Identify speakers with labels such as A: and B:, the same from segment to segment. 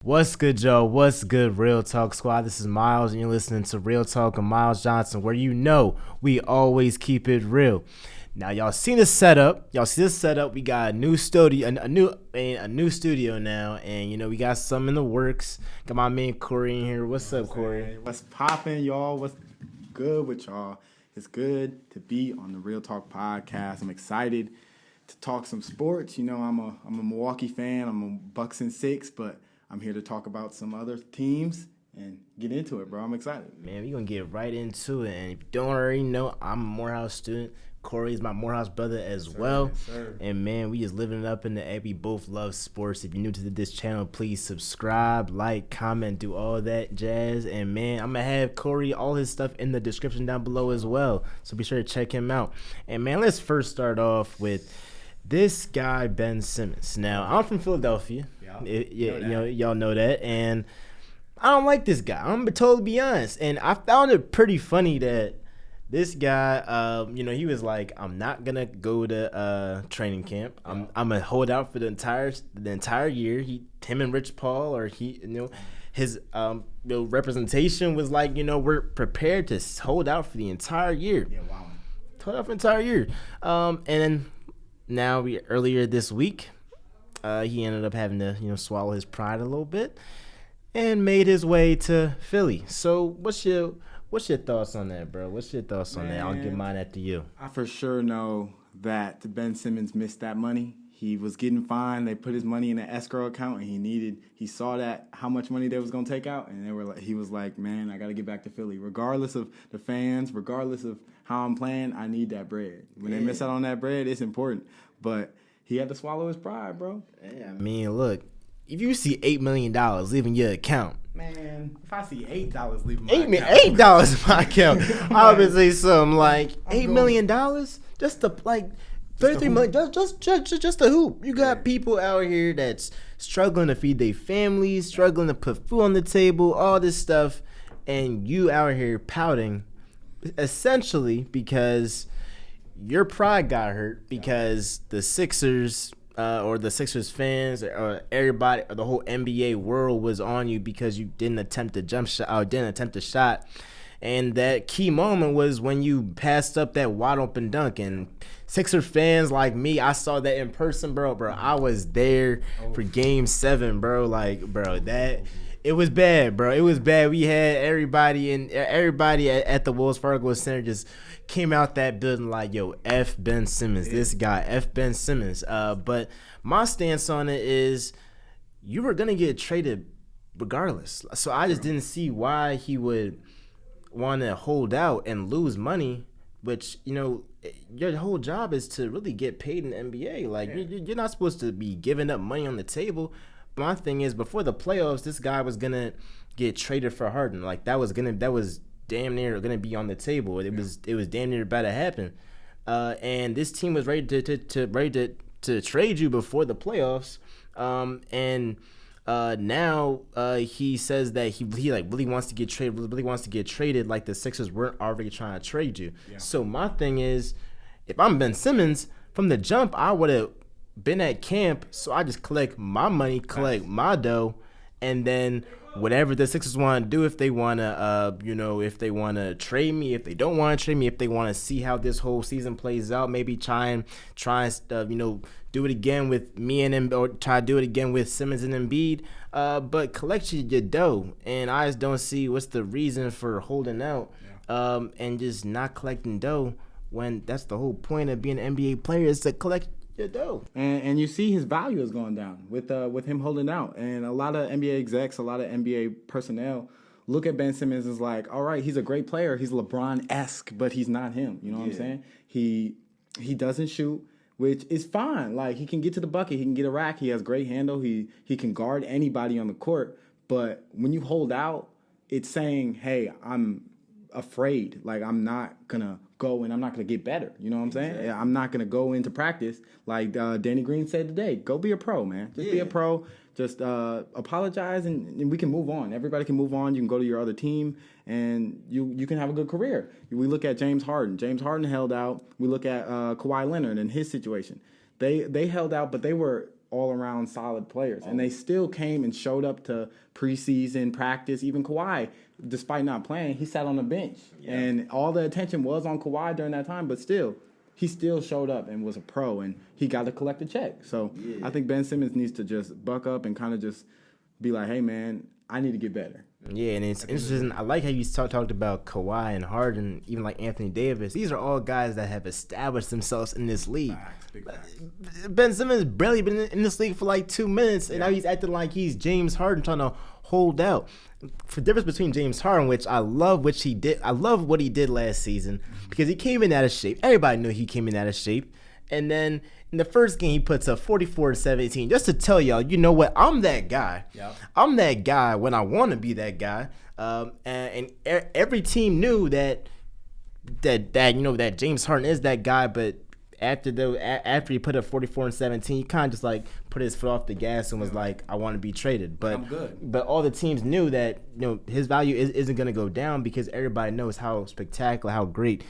A: What's good, Joe? What's good, Real Talk Squad? This is Miles, and you're listening to Real Talk with Miles Johnson, where you know we always keep it real. Now, y'all seen the setup. We got a new studio, a new studio now, and we got some in the works. Got my man Corey in here. What's up, Corey?
B: What's poppin', y'all? What's good with y'all? It's good to be on the Real Talk podcast. I'm excited to talk some sports. I'm a Milwaukee fan. I'm a Bucks and six, but I'm here to talk about some other teams and get into it, bro. I'm excited.
A: Man, we're going to get right into it. And if you don't already know, I'm a Morehouse student. Corey's my Morehouse brother as well.
B: Yes,
A: and, man, we just living it up in the air. We both love sports. If you're new to this channel, please subscribe, like, comment, do all that jazz. And, man, I'm going to have Corey, all his stuff in the description down below as well. So be sure to check him out. And, man, let's first start off with this guy, Ben Simmons. Now, I'm from Philadelphia. Y'all know that. And I don't like this guy. I'm going to totally be honest. And I found it pretty funny that this guy, he was like, I'm not going to go to training camp. I'm going to hold out for the entire year. Him and Rich Paul, his representation was like, we're prepared to hold out for the entire year.
B: Yeah, wow.
A: Hold out for the entire year. And then now earlier this week, he ended up having to, swallow his pride a little bit and made his way to Philly. So what's your thoughts on that, bro? What's your thoughts on that? I'll get mine after you.
B: I for sure know that Ben Simmons missed that money. He was getting fined. They put his money in an escrow account, and he saw that how much money they was gonna take out, and he was like, man, I gotta get back to Philly. Regardless of the fans, regardless of how I'm playing, I need that bread. When they miss out on that bread, it's important. But he had to swallow his pride, bro.
A: Yeah, I mean, look, if you see $8 million leaving your account,
B: man, if I see $8 leaving my
A: $8
B: account,
A: in my account, I would say something like $8 million just to like 33 million, just a hoop. You got people out here that's struggling to feed their families, struggling to put food on the table, all this stuff, and you out here pouting, essentially because your pride got hurt because the Sixers or the Sixers fans or everybody or the whole NBA world was on you because you didn't attempt a jump shot or didn't attempt a shot. And that key moment was when you passed up that wide open dunk. And Sixer fans like me, I saw that in person, bro. I was there for Game 7, bro. It was bad, bro. It was bad. We had everybody at the Wells Fargo Center just came out that building like, yo, F Ben Simmons. This guy, F Ben Simmons. But my stance on it is you were going to get traded regardless. So I just didn't see why he would want to hold out and lose money, which, your whole job is to really get paid in the NBA. Like, you're not supposed to be giving up money on the table. My thing is, before the playoffs, this guy was gonna get traded for Harden. Like that was damn near gonna be on the table. It was damn near about to happen. And this team was ready to trade you before the playoffs. Now he says that he really wants to get traded. Like the Sixers weren't already trying to trade you. Yeah. So my thing is, if I'm Ben Simmons, from the jump, I would have been at camp, so I just collect my money, collect my dough, and then whatever the Sixers want to do, if they want to, trade me, if they don't want to trade me, if they want to see how this whole season plays out, maybe try and do it again with me and him, or try to do it again with Simmons and Embiid, but collect your dough, and I just don't see what's the reason for holding out, and just not collecting dough when that's the whole point of being an NBA player is to collect your dough.
B: And you see his value has gone down with him holding out. And a lot of NBA execs, a lot of NBA personnel look at Ben Simmons as like, all right, he's a great player. He's LeBron-esque, but he's not him. You know what I'm saying? He doesn't shoot, which is fine. Like, he can get to the bucket. He can get a rack. He has great handle. He can guard anybody on the court. But when you hold out, it's saying, hey, I'm afraid. Like, I'm not going to go and I'm not going to get better. You know what I'm saying? Exactly. I'm not going to go into practice like Danny Green said today. Go be a pro, man. Just be a pro. Just apologize and we can move on. Everybody can move on. You can go to your other team and you can have a good career. We look at James Harden. James Harden held out. We look at Kawhi Leonard and his situation. They held out, but they were all-around solid players. And they still came and showed up to preseason practice. Even Kawhi, despite not playing, he sat on the bench. Yeah. And all the attention was on Kawhi during that time, but still, he still showed up and was a pro, and he got to collect a check. So I think Ben Simmons needs to just buck up and kind of just be like, hey, man, I need to get better.
A: Yeah, and it's interesting. I like how you talked about Kawhi and Harden, even like Anthony Davis. These are all guys that have established themselves in this league. Ben Simmons barely been in this league for like 2 minutes, and now he's acting like he's James Harden trying to hold out. For the difference between James Harden, which I love what he did. I love what he did last season because he came in out of shape. Everybody knew he came in out of shape. And then in the first game, he puts up 44-17. Just to tell y'all, you know what? I'm that guy. Yep. I'm that guy when I want to be that guy. And every team knew that James Harden is that guy. But after he put up 44-17, he kind of just like put his foot off the gas and was like, I want to be traded. But
B: I'm good.
A: But all the teams knew that his value isn't going to go down because everybody knows how spectacular, how great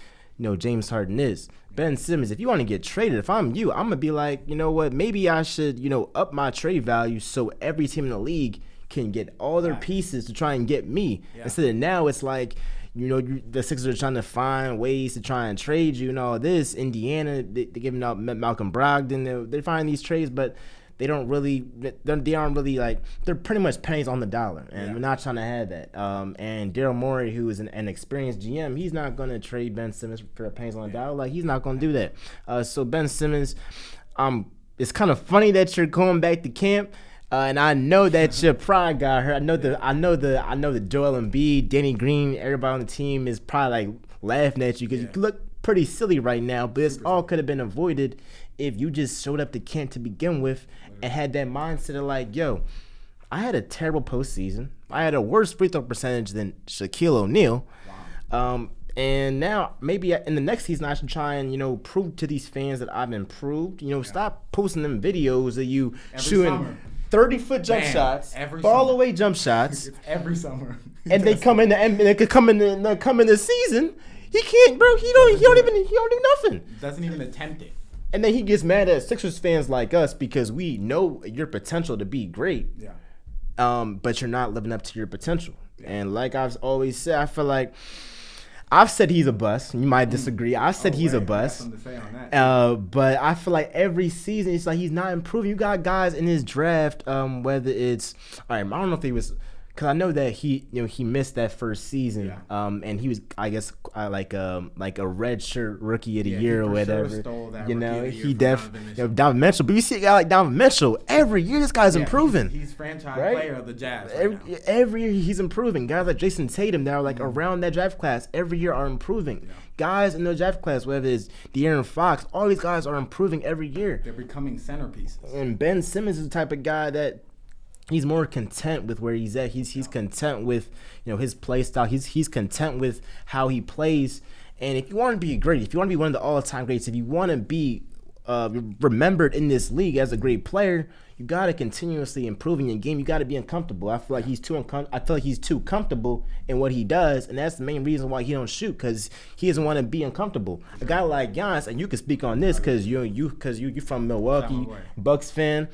A: James Harden is. Ben Simmons, if you want to get traded, if I'm you, I'm going to be like, you know what, maybe I should, up my trade value so every team in the league can get all their pieces to try and get me. Yeah. Instead of now it's like, the Sixers are trying to find ways to try and trade you and all this. Indiana, they're giving out Malcolm Brogdon. They're finding these trades, but they aren't really like, they're pretty much pennies on the dollar, and we're not trying to have that. And Daryl Morey, who is an experienced GM, he's not going to trade Ben Simmons for pennies on the dollar. Like, he's not going to do that. So Ben Simmons, it's kind of funny that you're going back to camp. And I know that your pride got hurt. I know the Joel Embiid, Danny Green, everybody on the team is probably like laughing at you because you look pretty silly right now. But this all could have been avoided if you just showed up to camp to begin with and had that mindset of like, yo, I had a terrible postseason. I had a worse free throw percentage than Shaquille O'Neal. Wow. And now maybe in the next season I should try and prove to these fans that I've improved. Stop posting them videos of you shooting 30-foot jump shots, ball away jump shots.
B: It's every summer.
A: And they come in the season. He can't, bro. He don't do nothing.
B: Doesn't even attempt it.
A: And then he gets mad at Sixers fans like us because we know your potential to be great. Yeah. But you're not living up to your potential. Yeah. And like I've always said, I feel like I've said he's a bust. You might disagree. I said he's a bust.
B: Something to say on that.
A: But I feel like every season it's like he's not improving. You got guys in his draft, whether it's I don't know if he was. Because I know that he missed that first season, and he was, I guess, like a redshirt rookie of the year or whatever.
B: Sure stole that
A: he definitely Donovan Mitchell. But you see a guy like Donovan Mitchell every year. This guy's improving.
B: He's franchise player of the Jazz.
A: Every year he's improving. Guys like Jason Tatum that are like around that draft class every year are improving. Yeah. Guys in the draft class, whether it's De'Aaron Fox, all these guys are improving every year.
B: They're becoming centerpieces.
A: And Ben Simmons is the type of guy that. He's more content with where he's at. He's content with his play style. He's content with how he plays. And if you want to be great, if you want to be one of the all-time greats, if you want to be remembered in this league as a great player, you got to continuously improve in your game. You got to be uncomfortable. I feel like he's too comfortable in what he does, and that's the main reason why he don't shoot because he doesn't want to be uncomfortable. A guy like Giannis, and you can speak on this because you're from Milwaukee, Bucks fan.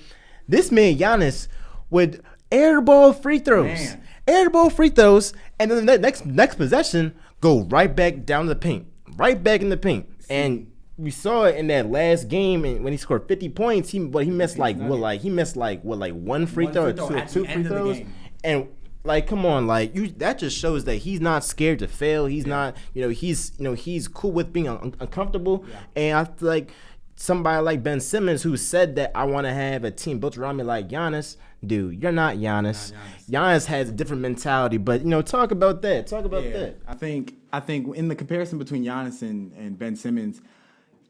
A: This man Giannis would airball free throws, and then the next possession go right back down to the paint, right back in the paint. And we saw it in that last game, and when he scored 50 points, he missed one free throw or two free throws, and like, come on, like that just shows that he's not scared to fail. He's not, he's cool with being uncomfortable, and I feel like. Somebody like Ben Simmons who said that I want to have a team built around me like Giannis. Dude, you're not Giannis. Giannis has a different mentality, but talk about that. That.
B: I think in the comparison between Giannis and Ben Simmons,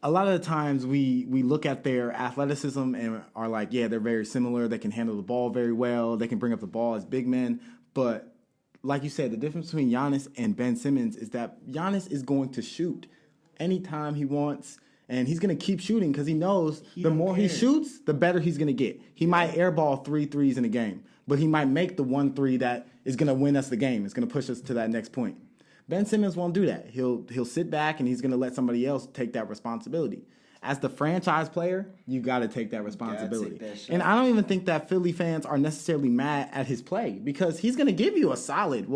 B: a lot of the times we look at their athleticism and are like, yeah, they're very similar. They can handle the ball very well. They can bring up the ball as big men. But like you said, the difference between Giannis and Ben Simmons is that Giannis is going to shoot anytime he wants. And he's going to keep shooting because he knows the more he shoots, the better he's going to get. He might airball 3 threes in a game, but he might make the 1 3 that is going to win us the game. It's going to push us to that next point. Ben Simmons won't do that. He'll sit back and he's going to let somebody else take that responsibility. as the franchise player, you got to take that responsibility.
A: Take that shot.
B: And I don't even think that Philly fans are necessarily mad at his play because he's going to give you a solid,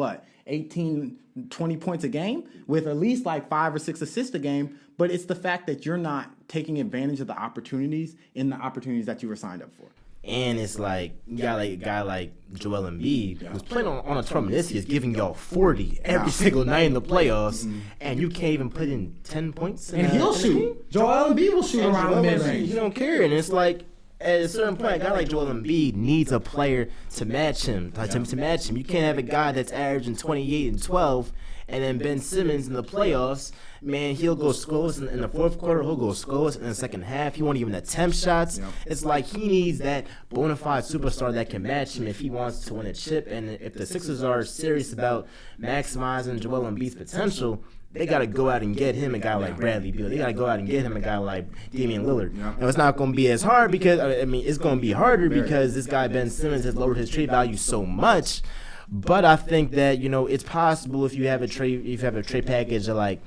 B: 18, 20 points a game with at least like 5 or 6 assists a game. But it's the fact that you're not taking advantage of the opportunities that you were signed up for.
A: And it's like you got like a guy like Joel Embiid who's playing on a tournament this year is giving y'all 40 every single night in the playoffs, and you can't even put in 10 points.
B: And he'll shoot. Joel Embiid will shoot around the mid-range.
A: He don't care, and it's like at a certain point, a guy like Joel Embiid needs a player to match him. To match him, you can't have a guy that's averaging 28 and 12. And then Ben Simmons in the playoffs, man, he'll go scoreless in the fourth quarter. He'll go scoreless in the second half. He won't even attempt shots. Yep. It's like he needs that bona fide superstar that can match him if he wants to win a chip. And if the Sixers are serious about maximizing Joel Embiid's potential, they got to go out and get him a guy like Bradley Beal. They got to go out and get him a guy like Damian Lillard. Now, it's not going to be as hard because, it's going to be harder because this guy Ben Simmons has lowered his trade value so much. But I think that, it's possible if you have a trade package of like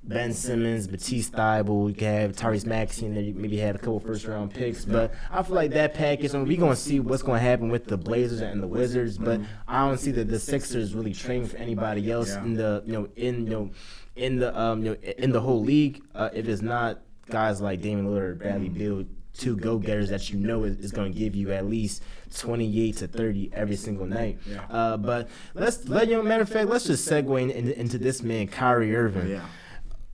A: Ben Simmons, Matisse Thybulle, you can have Tyrese Maxey, and then you maybe have a couple first-round picks. But I feel like that package, we're going to see what's going to happen with the Blazers and the Wizards. But I don't see that the Sixers really trading for anybody else in the whole league. If it's not guys like Damian Lillard or Bradley Beal, 2 go-getters that is going to give you at least 28 to 30 every single night. But matter of fact, let's just segue into this man, Kyrie Irving.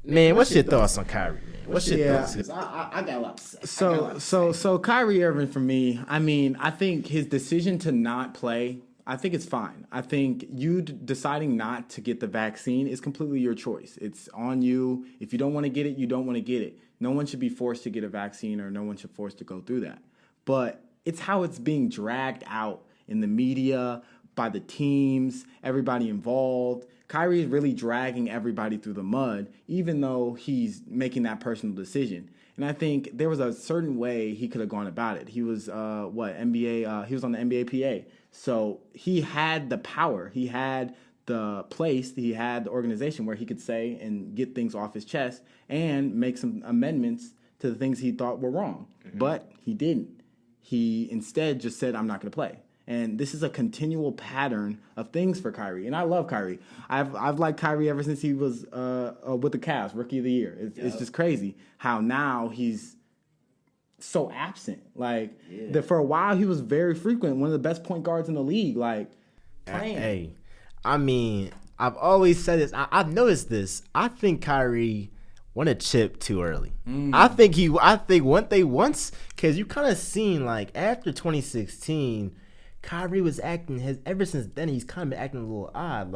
A: Man, what's your thoughts on Kyrie? Man? What's your thoughts? I got a lot to say.
B: So Kyrie Irving for me, I think his decision to not play, I think it's fine. I think you deciding not to get the vaccine is completely your choice. It's on you. If you don't want to get it, you don't want to get it. No one should be forced to get a vaccine, or no one should be forced to go through that. But it's how it's being dragged out in the media, by the teams, everybody involved. Kyrie is really dragging everybody through the mud, even though he's making that personal decision. And I think there was a certain way he could have gone about it. He was NBA. He was on the NBA PA, so he had the power. He had the place, he had the organization where he could say and get things off his chest and make some amendments to the things he thought were wrong. Mm-hmm. But he didn't. He instead just said, I'm not going to play. And this is a continual pattern of things for Kyrie. And I love Kyrie. I've liked Kyrie ever since he was with the Cavs, Rookie of the Year. It's just crazy how now he's so absent. For a while, he was very frequent, one of the best point guards in the league, playing.
A: Hey. I've always said this. I've noticed this. I think Kyrie won a chip too early. I think once, because you kind of seen after 2016, Kyrie was acting. Ever since then, he's kind of been acting a little odd.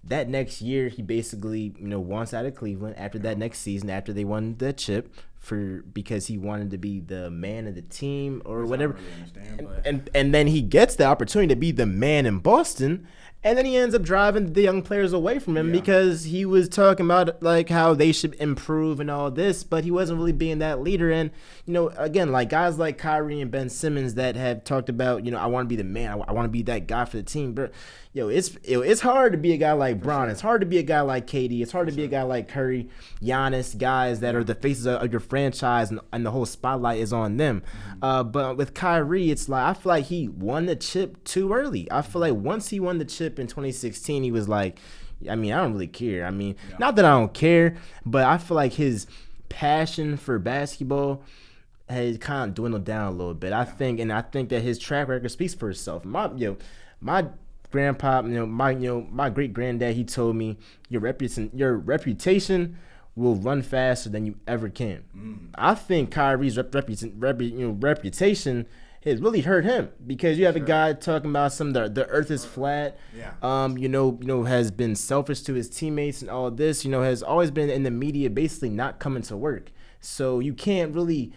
A: That next year, he basically wants out of Cleveland. After that next season, after they won the chip, because he wanted to be the man of the team or whatever, really and then he gets the opportunity to be the man in Boston. And then he ends up driving the young players away from him because he was talking about how they should improve and all this, but he wasn't really being that leader. And again, guys like Kyrie and Ben Simmons that have talked about, I want to be the man, I want to be that guy for the team. But it's hard to be a guy like Bron. It's hard to be a guy like KD. It's hard to be a guy like Curry, Giannis, guys that are the faces of your franchise, and the whole spotlight is on them. But with Kyrie, it's I feel like he won the chip too early. I feel like once he won the chip in 2016, he was I don't really care. Not that I don't care, but I feel like his passion for basketball has kind of dwindled down a little bit. I think that his track record speaks for itself. My grandpa, my great granddad, he told me your reputation will run faster than you ever can. I think Kyrie's reputation has really hurt him because you have a guy talking about the earth is flat. Has been selfish to his teammates and all this. Has always been in the media, basically not coming to work. So you can't really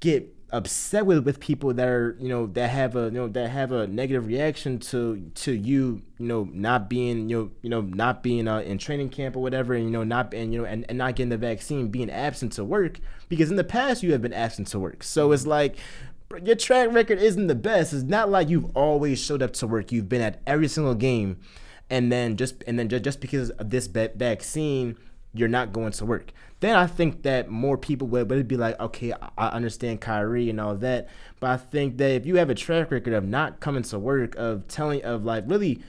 A: get upset with people that are that have a negative reaction to you not being in training camp or whatever, and not getting the vaccine, being absent to work, because in the past you have been absent to work. So it's your track record isn't the best. It's not like you've always showed up to work. You've been at every single game, and then just because of this vaccine, you're not going to work. Then I think that more people would be like, okay, I understand Kyrie and all that, but I think that if you have a track record of not coming to work, of really,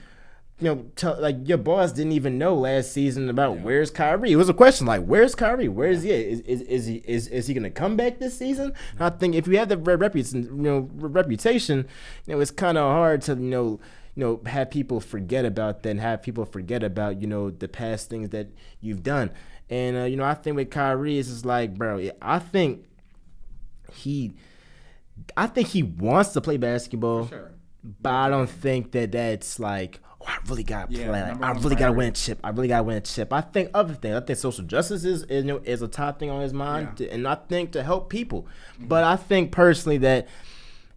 A: like your boss didn't even know last season about where's Kyrie. It was a question like, where's Kyrie? Where is he? Is he gonna come back this season? And I think if you have the reputation, it's kind of hard to have people forget about that, and have people forget about the past things that you've done. And I think with Kyrie, it's just like, bro, I think he wants to play basketball,
B: For sure.
A: but I don't think that's like, oh, I really gotta play. Like, I really gotta win a chip. I think other things. I think social justice is a top thing on his mind, and I think to help people. But I think personally that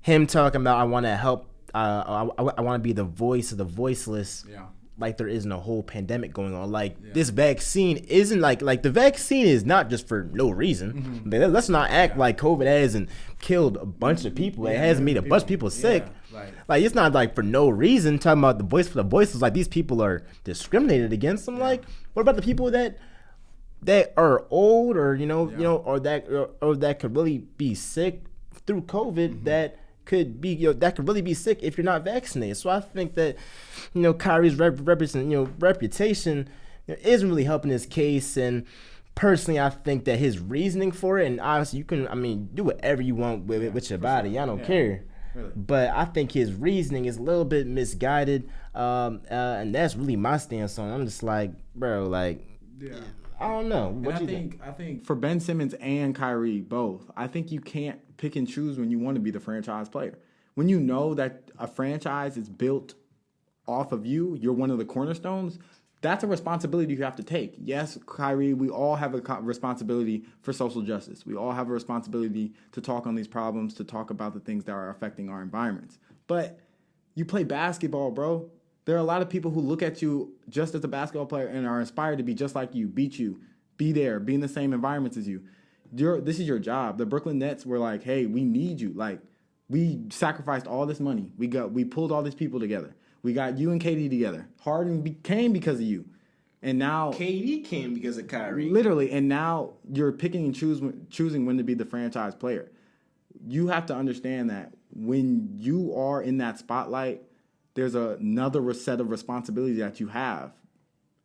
A: him talking about, I want to help. I want to be the voice of the voiceless.
B: Yeah.
A: Like there isn't a whole pandemic going on. Like this vaccine isn't like the vaccine is not just for no reason. Let's not act like COVID hasn't killed a bunch of people. It hasn't made a bunch of people sick. Like it's not like for no reason. Talking about the voice for the voiceless, like these people are discriminated against. I'm like, what about the people that are old or or that could really be sick through COVID that could be that could really be sick if you're not vaccinated. So I think that Kyrie's reputation isn't really helping his case. And personally, I think that his reasoning for it, and obviously you can do whatever you want with your body. I don't care. Really. But I think his reasoning is a little bit misguided, and that's really my stance on it. I'm just like, bro, like, I don't know. What you think?
B: I think for Ben Simmons and Kyrie both, I think you can't pick and choose when you want to be the franchise player. When you know that a franchise is built off of you, you're one of the cornerstones, that's a responsibility you have to take. Yes, Kyrie, we all have a responsibility for social justice. We all have a responsibility to talk on these problems, to talk about the things that are affecting our environments. But you play basketball, bro. There are a lot of people who look at you just as a basketball player and are inspired to be just like you, beat you, be there, be in the same environments as you. This is your job. The Brooklyn Nets were like, hey, we need you. Like, we sacrificed all this money. We pulled all these people together. We got you and KD together. Harden came because of you. And now
A: KD came because of Kyrie.
B: Literally. And now you're picking and choosing when to be the franchise player. You have to understand that when you are in that spotlight, there's another set of responsibilities that you have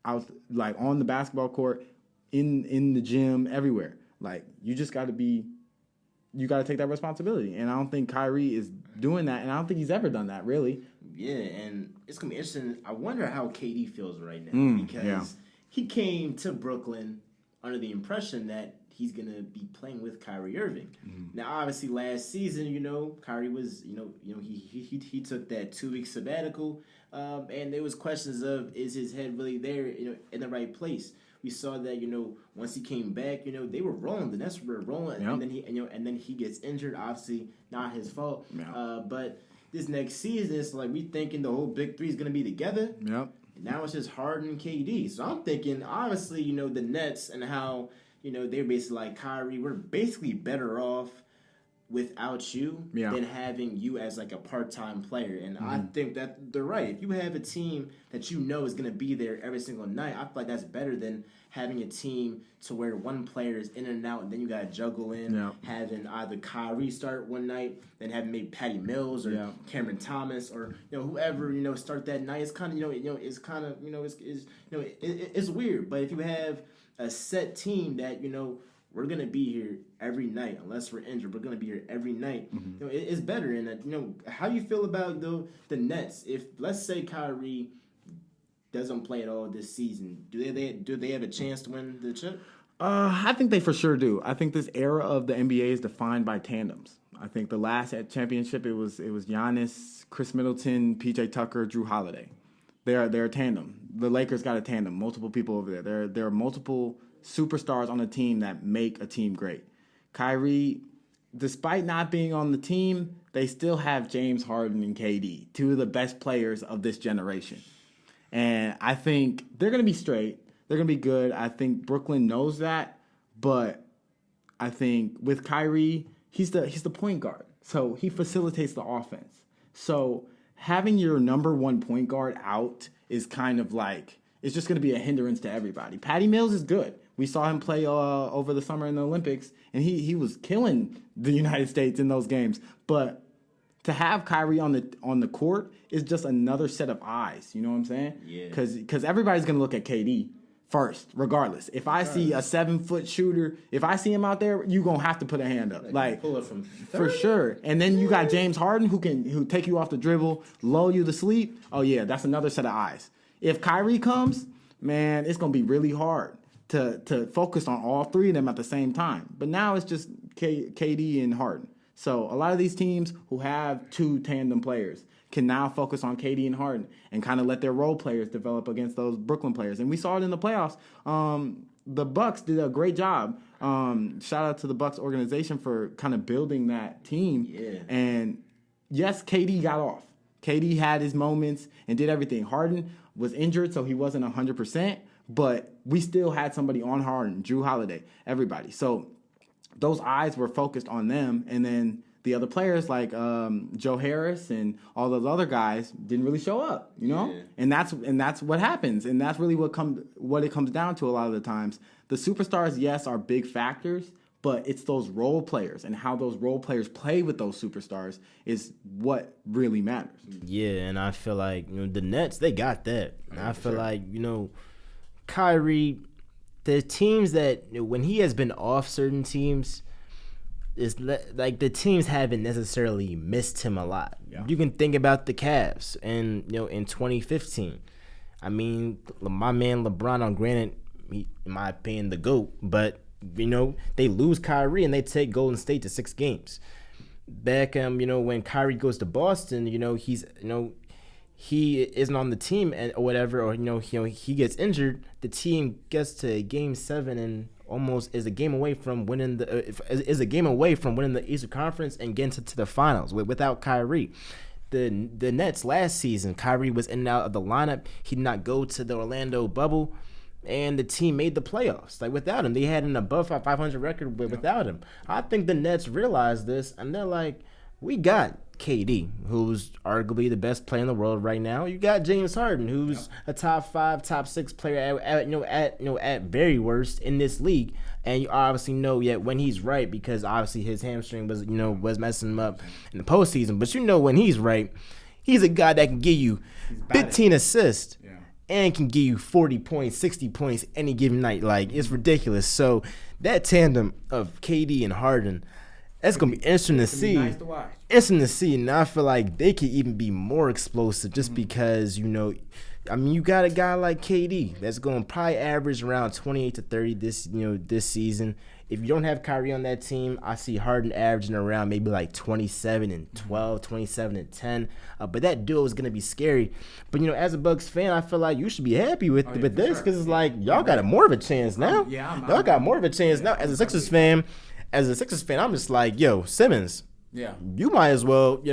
B: out, like on the basketball court, in the gym, everywhere. Like, you just got to take that responsibility. And I don't think Kyrie is doing that. And I don't think he's ever done that, really.
A: Yeah, and it's going to be interesting. I wonder how KD feels right now. Because he came to Brooklyn under the impression that he's going to be playing with Kyrie Irving. Now, obviously, last season, Kyrie was, he took that 2-week sabbatical. And there was questions of, is his head really there, in the right place? We saw that, once he came back, they were rolling. The Nets were rolling, and then he gets injured. Obviously, not his fault. But this next season, it's like we thinking the whole big three is gonna be together. And now it's just Harden and KD. So I'm thinking, obviously, the Nets and how they're basically like, Kyrie, we're basically better off without you than having you as like a part-time player. And I think that they're right. If you have a team that is going to be there every single night, I feel like that's better than having a team to where one player is in and out, and then you got to juggle in having either Kyrie start one night, then having maybe Patty Mills or Cameron Thomas or whoever start that night. It's kind of it's weird. But if you have a set team that we're going to be here every night. Unless we're injured, we're going to be here every night. It's better. And, how do you feel about the Nets? If, let's say, Kyrie doesn't play at all this season, do they have a chance to win the chip?
B: I think they for sure do. I think this era of the NBA is defined by tandems. I think the last championship, it was Giannis, Chris Middleton, PJ Tucker, Drew Holiday. They're a tandem. The Lakers got a tandem. Multiple people over there. There are multiple superstars on a team that make a team great. Kyrie, despite not being on the team, they still have James Harden and KD, two of the best players of this generation. And I think they're going to be straight. They're going to be good. I think Brooklyn knows that. But I think with Kyrie, he's the point guard. So he facilitates the offense. So having your number one point guard out is kind of like, it's just going to be a hindrance to everybody. Patty Mills is good. We saw him play over the summer in the Olympics, and he was killing the United States in those games. But to have Kyrie on the court is just another set of eyes. You know what I'm saying?
A: Yeah.
B: Because everybody's gonna look at KD first, regardless. If I see a 7-foot shooter, if I see him out there, you gonna have to put a hand up, like
A: pull it from
B: for sure. And then you got James Harden who take you off the dribble, lull you to sleep. Oh yeah, that's another set of eyes. If Kyrie comes, man, it's gonna be really hard to focus on all three of them at the same time. But now it's just KD and Harden. So a lot of these teams who have two tandem players can now focus on KD and Harden and kind of let their role players develop against those Brooklyn players. And we saw it in the playoffs. The Bucks did a great job. Shout out to the Bucks organization for kind of building that team.
A: Yeah.
B: And yes, KD got off. KD had his moments and did everything. Harden was injured, so he wasn't 100%, but we still had somebody on Harden, Drew Holiday, everybody. So those eyes were focused on them, and then the other players like Joe Harris and all those other guys didn't really show up, you know? Yeah. And that's what happens. And that's really what it comes down to a lot of the times. The superstars, yes, are big factors, but it's those role players and how those role players play with those superstars is what really matters.
A: Yeah, and I feel like, the Nets, they got that. And I feel like, Kyrie, the teams that when he has been off certain teams, it's like the teams haven't necessarily missed him a lot. Yeah. You can think about the Cavs and in 2015. I mean, my man LeBron, granted, in my opinion, the GOAT, but they lose Kyrie and they take Golden State to 6 games. Back when Kyrie goes to Boston, he's he isn't on the team or whatever, or he gets injured. The team gets to Game 7 and almost is a game away from winning the Eastern Conference and getting to the finals without Kyrie. The Nets last season, Kyrie was in and out of the lineup. He did not go to the Orlando bubble, and the team made the playoffs. Like without him, they had an above 500 record without him. I think the Nets realized this, and they're like, we got KD, who's arguably the best player in the world right now. You got James Harden, who's a top 5, top 6 player at very worst in this league. And you obviously know when he's right, because obviously his hamstring was messing him up in the postseason. But when he's right, he's a guy that can give you 15 assists and can give you 40 points, 60 points any given night. Like, it's ridiculous. So that tandem of KD and Harden, that's going to be interesting to see.
B: Nice to watch.
A: Interesting to see. And I feel like they could even be more explosive just because, you got a guy like KD that's going to probably average around 28 to 30 this season. If you don't have Kyrie on that team, I see Harden averaging around maybe like 27 and 12, 27 and 10. But that duo is going to be scary. But, as a Bucks fan, I feel like you should be happy with this because it's like y'all got more of a chance now. Y'all got more of a chance now. As a Sixers fan, I'm just like, Simmons.
B: Yeah.
A: You might as well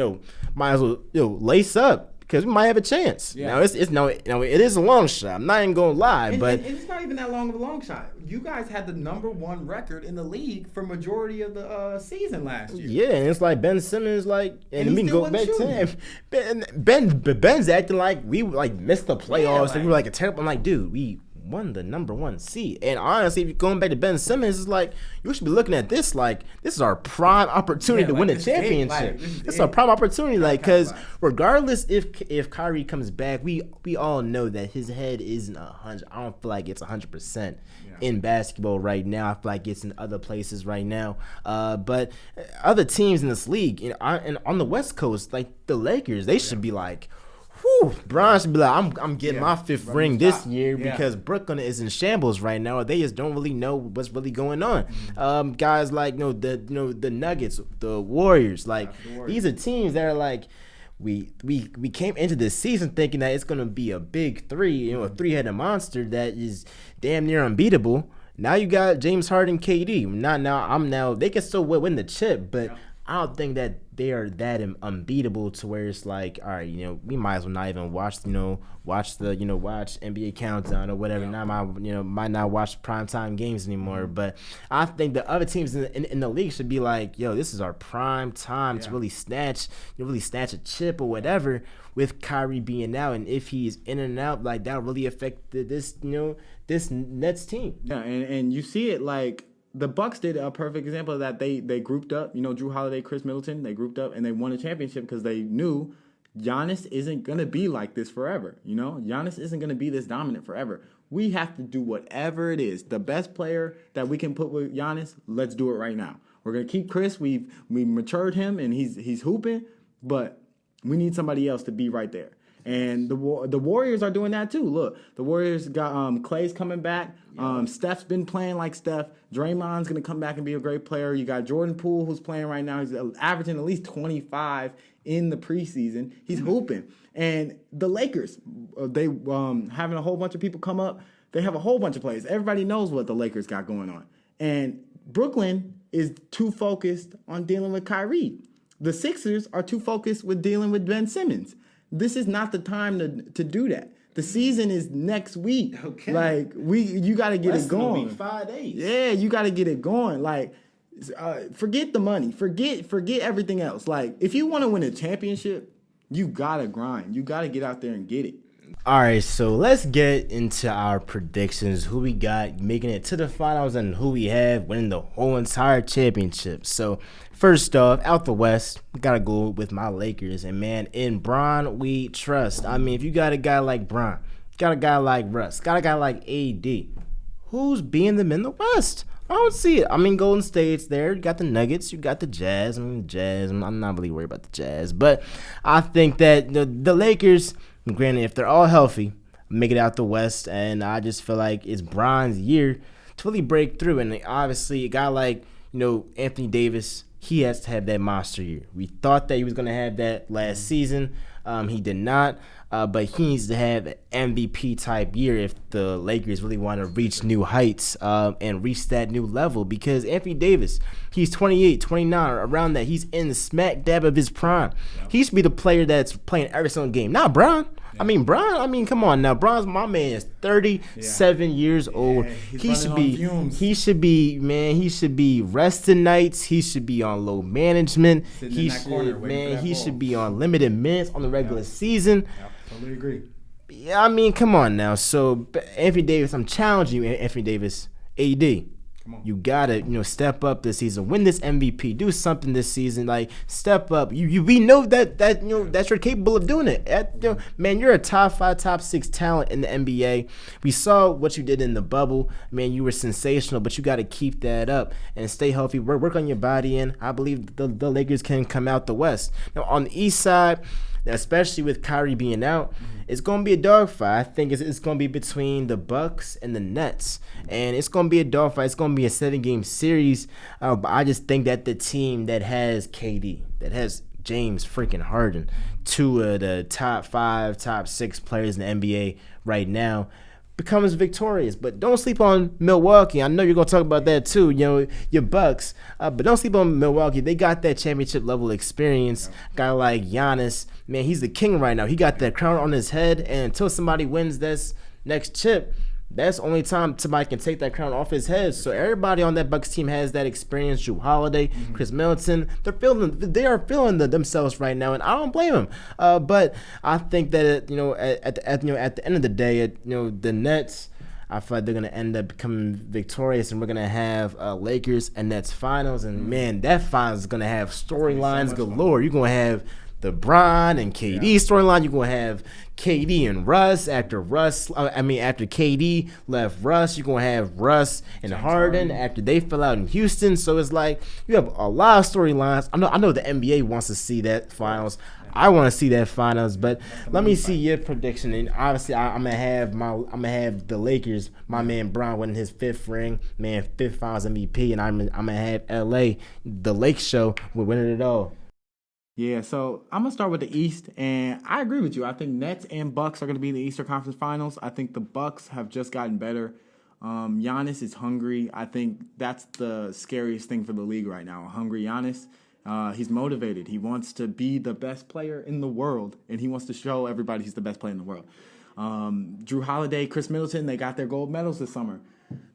A: lace up because we might have a chance. Yeah. Now it is a long shot. I'm not even gonna lie, but
B: it's not even that long of a long shot. You guys had the number 1 record in the league for majority of the season last year.
A: Yeah, and it's like Ben Simmons, and we can go back to him. Ben's acting like we missed the playoffs. And we were a terrible. I'm like, dude, we won the number 1 seed. And honestly, if you're going back to Ben Simmons, it's like you should be looking at this like this is our prime opportunity to win the championship. This is our prime opportunity, because regardless if Kyrie comes back, we all know that his head isn't 100. I don't feel like it's 100% in basketball right now. I feel like it's in other places right now. But other teams in this league, and on the West Coast, like the Lakers, they should be like, Bron should be like, I'm getting my 5th ring this year because Brooklyn is in shambles right now. They just don't really know what's really going on. Guys like the Nuggets, the Warriors, these are teams that are like, we came into this season thinking that it's gonna be a big 3, a 3-headed monster that is damn near unbeatable. Now you got James Harden, KD. Now they can still win the chip, but I don't think that they are that unbeatable to where it's like, all right, we might as well not even watch watch NBA Countdown or whatever. Now might not watch primetime games anymore. But I think the other teams in the league should be like, yo, this is our prime time to really snatch a chip or whatever with Kyrie being out. And if he's in and out, like that'll really affect this Nets team.
B: Yeah, and you see it like the Bucks did a perfect example of that. They grouped up, Drew Holiday, Chris Middleton. They grouped up and they won a championship because they knew Giannis isn't going to be like this forever. Giannis isn't going to be this dominant forever. We have to do whatever it is. The best player that we can put with Giannis, let's do it right now. We're going to keep Chris. We matured him and he's hooping, but we need somebody else to be right there. And the Warriors are doing that too. Look, the Warriors got Clay's coming back. Steph's been playing like Steph. Draymond's going to come back and be a great player. You got Jordan Poole, who's playing right now. He's averaging at least 25 in the preseason. He's hooping. And the Lakers, they having a whole bunch of people come up. They have a whole bunch of players. Everybody knows what the Lakers got going on. And Brooklyn is too focused on dealing with Kyrie. The Sixers are too focused with dealing with Ben Simmons. This is not the time to do that. The season is next week.
A: Okay.
B: Like you got to get it going.
A: 5 days.
B: Yeah, you got to get it going. Like forget the money. Forget everything else. Like if you want to win a championship, you got to grind. You got to get out there and get it.
A: All right, so let's get into our predictions. Who we got making it to the finals and who we have winning the whole entire championship. So first off, out the West, we got to go with my Lakers. And, man, in Bron, we trust. I mean, if you got a guy like Bron, got a guy like Russ, got a guy like AD, who's beating them in the West? I don't see it. I mean, Golden State's there. You got the Nuggets. You got the Jazz. I'm not really worried about the Jazz. But I think that the Lakers, granted, if they're all healthy, make it out the West. And I just feel like it's Bron's year to really break through. And obviously, a guy like, Anthony Davis, he has to have that monster year. We thought that he was going to have that last season. He did not. But he needs to have an MVP type year if the Lakers really want to reach new heights and reach that new level. Because Anthony Davis, he's 28, 29, around that. He's in the smack dab of his prime. Yeah. He should be the player that's playing every single game. Not Bron. Yeah. Come on now. Bron's my man is 37 years old. He should be resting nights. He should be on low management. He should be on limited minutes on the regular season.
B: Yep. Totally agree.
A: Yeah, I mean, come on now. So Anthony Davis, I'm challenging you, Anthony Davis, AD. You gotta, step up this season. Win this MVP. Do something this season. Like step up. We know that you're capable of doing it. Man, you're a top 5, top 6 talent in the NBA. We saw what you did in the bubble. Man, you were sensational. But you got to keep that up and stay healthy. Work on your body, and I believe the Lakers can come out the West. Now on the East side, especially with Kyrie being out, it's going to be a dogfight. I think it's going to be between the Bucks and the Nets. And it's going to be a dogfight. It's going to be a 7-game series. But I just think that the team that has KD, that has James freaking Harden, 2 of the top 5, top 6 players in the NBA right now, becomes victorious. But don't sleep on Milwaukee. I know you're going to talk about that too, your Bucks. But don't sleep on Milwaukee. They got that championship level experience. Guy like Giannis, man, he's the king right now. He got that crown on his head. And until somebody wins this next chip, that's the only time somebody can take that crown off his head. So everybody on that Bucks team has that experience. Drew Holiday, Chris Middleton, they are feeling themselves right now, and I don't blame them. But I think that at the end of the day, the Nets, I feel like they're gonna end up becoming victorious, and we're gonna have Lakers and Nets finals. And man, that finals is gonna have storylines galore. You're gonna have the Bron and KD storyline. You're gonna have KD and Russ after KD left Russ. You're gonna have Russ and Harden after they fell out in Houston. So it's like you have a lot of storylines. I know the NBA wants to see that finals. I want to see that finals, but let me see your prediction. And obviously, I'm gonna have the Lakers. My man Bron winning his 5th ring, 5th Finals MVP, and I'm gonna have LA, the Lake Show, winning it all.
B: Yeah, so I'm going to start with the East, and I agree with you. I think Nets and Bucks are going to be in the Eastern Conference Finals. I think the Bucks have just gotten better. Giannis is hungry. I think that's the scariest thing for the league right now, a hungry Giannis. He's motivated. He wants to be the best player in the world, and he wants to show everybody he's the best player in the world. Drew Holiday, Chris Middleton, they got their gold medals this summer.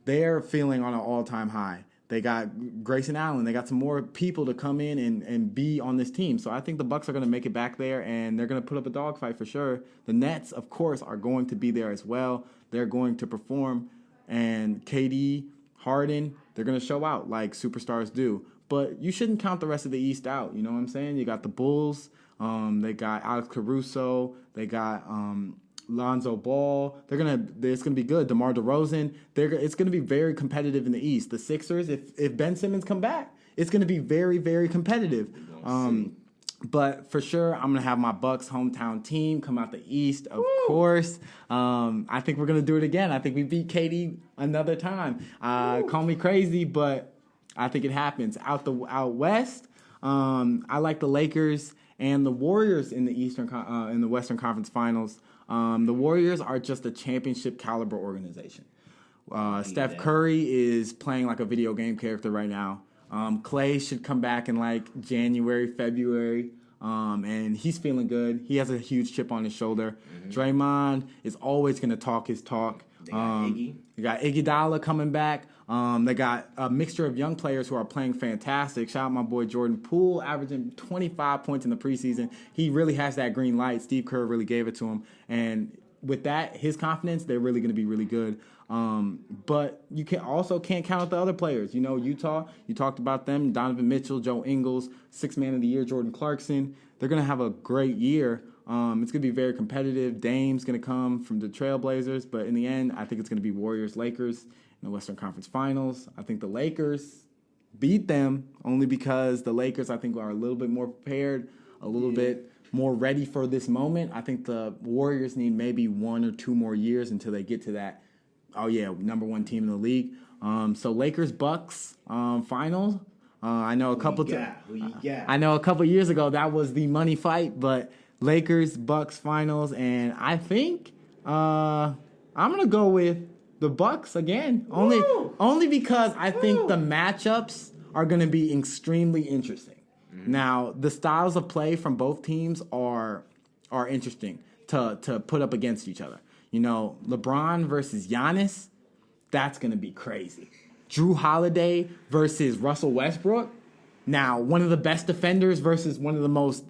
B: They're feeling on an all-time high. They got Grayson Allen. They got some more people to come in and be on this team. So I think the Bucks are going to make it back there, and they're going to put up a dogfight for sure. The Nets, of course, are going to be there as well. They're going to perform. And KD, Harden, they're going to show out like superstars do. But you shouldn't count the rest of the East out. You know what I'm saying? You got the Bulls. They got Alex Caruso. They got Lonzo Ball. It's gonna be good. DeMar DeRozan. It's gonna be very competitive in the East. The Sixers, if Ben Simmons come back, it's gonna be very, very competitive. But for sure, I'm gonna have my Bucks hometown team come out the East, of course. I think we're gonna do it again. I think we beat KD another time. Call me crazy, but I think it happens. Out West, I like the Lakers and the Warriors in the in the Western Conference Finals. The Warriors are just a championship caliber organization. Steph Curry is playing like a video game character right now. Clay should come back in like January, February, and he's feeling good. He has a huge chip on his shoulder. Draymond is always going to talk his talk.
A: They got Iggy.
B: You got Iguodala coming back. They got a mixture of young players who are playing fantastic. Shout out my boy Jordan Poole, averaging 25 points in the preseason. He really has that green light. Steve Kerr really gave it to him. And with that, his confidence, they're really going to be really good. But you can't count out the other players. You know, Utah, you talked about them. Donovan Mitchell, Joe Ingles, Sixth Man of the Year, Jordan Clarkson. They're going to have a great year. It's going to be very competitive. Dame's going to come from the Trailblazers. But in the end, I think it's going to be Warriors-Lakers in the Western Conference Finals. I think the Lakers beat them only because the Lakers, I think, are a little bit more prepared, a little bit more ready for this moment. I think the Warriors need maybe 1 or 2 more years until they get to that, number 1 team in the league. So Lakers-Bucks finals. I know a couple years ago that was the money fight, but Lakers-Bucks finals, and I think I'm going to go with the Bucks again, only because I think the matchups are going to be extremely interesting. Now, the styles of play from both teams are interesting to put up against each other. You know, LeBron versus Giannis, that's going to be crazy. Drew Holiday versus Russell Westbrook. Now, one of the best defenders versus one of the most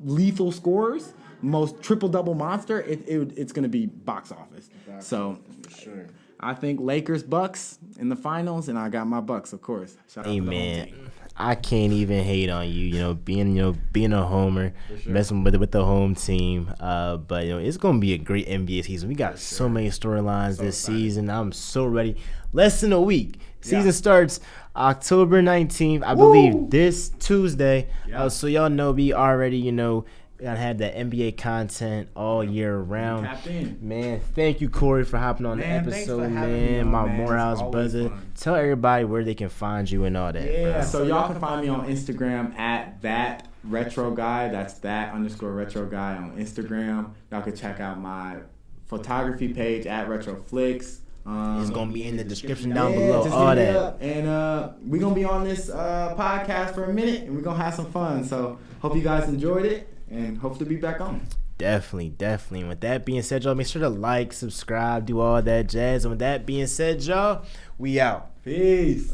B: lethal scorers, most triple-double monster, it's going to be box office. So, for sure. I think Lakers-Bucks in the finals, and I got my Bucks, of course.
A: Shout out to the home team. I can't even hate on you, being a homer, messing with the home team. But it's gonna be a great NBA season. We got so many storylines this season. I'm so ready. Less than a week. Season starts October 19th, I believe, this Tuesday. So y'all know we already, gotta have that NBA content all year round. Man, thank you, Corey, for hopping on the episode, man. My morale's buzzing. Tell everybody where they can find you and all that.
B: Yeah,
A: bro.
B: so y'all can find me on Instagram at @thatretroguy. That's _retro guy on Instagram. Y'all can check out my photography page at retroflix.
A: It's gonna be in the description down below. All that.
B: And we're gonna be on this podcast for a minute, and we're gonna have some fun. So hope you guys enjoyed it. And hope to be back on.
A: Definitely. With that being said, y'all, make sure to like, subscribe, do all that jazz. And with that being said, y'all, we out.
B: Peace.